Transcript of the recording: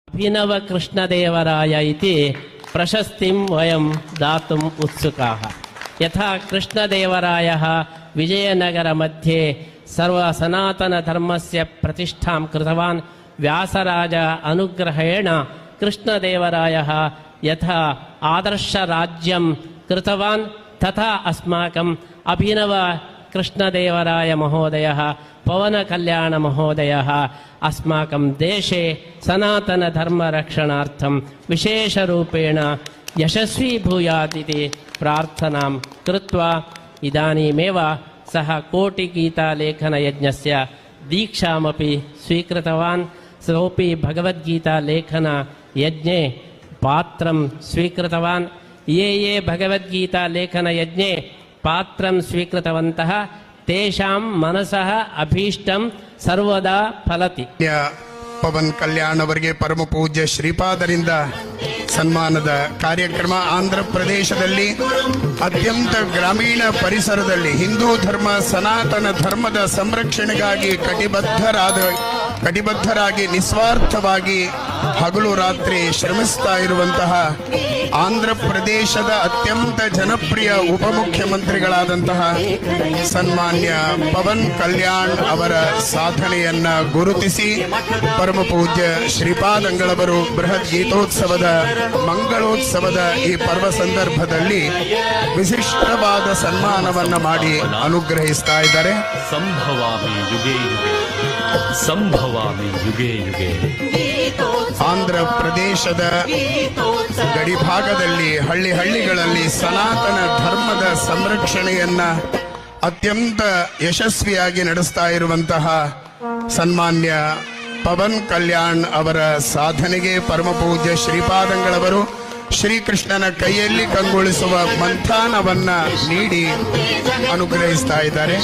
ಅಭಿನವ ಕೃಷ್ಣದೇವರಾಯ ಇತಿ ಪ್ರಶಸ್ತಿಂ ವಯಂ ದಾತುಂ ಉತ್ಸುಕಾಃ. ಯಥಾ ಕೃಷ್ಣದೇವರಾಯಃ ವಿಜಯನಗರ ಮಧ್ಯೆ ಸರ್ವ ಸನಾತನ ಧರ್ಮಸ್ಯ ಪ್ರತಿಷ್ಠಾಂ ಕೃತವಾನ್ ವ್ಯಾಸರಾಜ ಅನುಗ್ರಹೇಣ ಕೃಷ್ಣದೇವರಾಯಃ ಯಥಾ ಆದರ್ಶ ರಾಜ್ಯಂ ಕೃತವಾನ್ ತಥಾ ಅಸ್ಮಾಕಂ ಅಭಿನವ ಕೃಷ್ಣದೇವರಾಯ ಮಹೋದಯಃ ಪವನ ಕಲ್ಯಾಣ ಮಹೋದಯಃ ಅಸ್ಮಾಕಂ ದೇಶೆ ಸನಾತನ ಧರ್ಮ ರಕ್ಷಣಾರ್ಥಂ ವಿಶೇಷ ರೂಪೇಣ ಯಶಸ್ವಿ ಭೂಯಾತ್ ಇತಿ ಪ್ರಾರ್ಥನಾಂ ಕೃತ್ವಾ ಇದಾನೀಮೇವ ಸಹ ಕೋಟಿ ಗೀತಾ ಲೇಖನ ಯಜ್ಞಸ್ಯ ದೀಕ್ಷಾಮಪಿ ಸ್ವೀಕೃತವಾನ್. ಸೋಪಿ ಭಗವದ್ಗೀತಾ ಲೇಖನ ಯಜ್ಞೆ ಪಾತ್ರಂ ಸ್ವೀಕೃತವಾನ್. ಯೇ ಭಗವದ್ಗೀತಾ ಲೇಖನ ಯಜ್ಞೆ ಪಾತ್ರಂ ಸ್ವೀಕೃತವಂತಹ ತೇಷಾಂ ಮನಸಃ ಅಭೀಷ್ಟಂ ಸರ್ವದಾ ಫಲತಿ. ಪವನ್ ಕಲ್ಯಾಣ್ ಅವರಿಗೆ ಪರಮ ಪೂಜ್ಯ ಶ್ರೀಪಾದರಿಂದ ಸನ್ಮಾನದ ಕಾರ್ಯಕ್ರಮ ಆಂಧ್ರ ಪ್ರದೇಶದಲ್ಲಿ ಅತ್ಯಂತ ಗ್ರಾಮೀಣ ಪರಿಸರದಲ್ಲಿ ಹಿಂದೂ ಧರ್ಮ ಸನಾತನ ಧರ್ಮದ ಸಂರಕ್ಷಣೆಗಾಗಿ ಕಟಿಬದ್ಧರಾಗಿ ನಿಸ್ವಾರ್ಥವಾಗಿ ಹಗಲು ರಾತ್ರಿ ಶ್ರಮಿಸ್ತಾ ಇರುವಂತಹ ಆಂಧ್ರ ಪ್ರದೇಶದ ಅತ್ಯಂತ ಜನಪ್ರಿಯ ಉಪಮುಖ್ಯಮಂತ್ರಿಗಳಾದಂತಹ ಸನ್ಮಾನ್ಯ ಪವನ್ ಕಲ್ಯಾಣ್ ಅವರ ಸಾಧನೆಯನ್ನ ಗುರುತಿಸಿ ಪರಮ ಪೂಜ್ಯ ಶ್ರೀಪಾದಂಗಳವರು ಬೃಹತ್ ಗೀತೋತ್ಸವದ ಮಂಗಳೋತ್ಸವದ ಈ ಪರ್ವ ಸಂದರ್ಭದಲ್ಲಿ ವಿಶಿಷ್ಟವಾದ ಸನ್ಮಾನವನ್ನ ಮಾಡಿ ಅನುಗ್ರಹಿಸ್ತಾ ಇದ್ದಾರೆ. ಸಂಭವಾಮಿ ಯುಗೇ ಯುಗೇ ಸಂಭವಾಮಿ ಯುಗೇ ಯುಗೇ. ಆಂಧ್ರ ಪ್ರದೇಶದ ಗಡಿಭಾಗದಲ್ಲಿ ಹಳ್ಳಿಗಳಲ್ಲಿ ಸನಾತನ ಧರ್ಮದ ಸಂರಕ್ಷಣೆಯನ್ನ ಅತ್ಯಂತ ಯಶಸ್ವಿಯಾಗಿ ನಡೆಸ್ತಾ ಇರುವಂತಹ ಸನ್ಮಾನ್ಯ ಪವನ್ ಕಲ್ಯಾಣ್ ಅವರ ಸಾಧನೆಗೆ ಪರಮ ಪೂಜ್ಯ ಶ್ರೀಪಾದಂಗಳವರು ಶ್ರೀಕೃಷ್ಣನ ಕೈಯಲ್ಲಿ ಕಂಗೊಳಿಸುವ ಮಂಥಾನವನ್ನ ನೀಡಿ ಅನುಗ್ರಹಿಸ್ತಾ ಇದ್ದಾರೆ.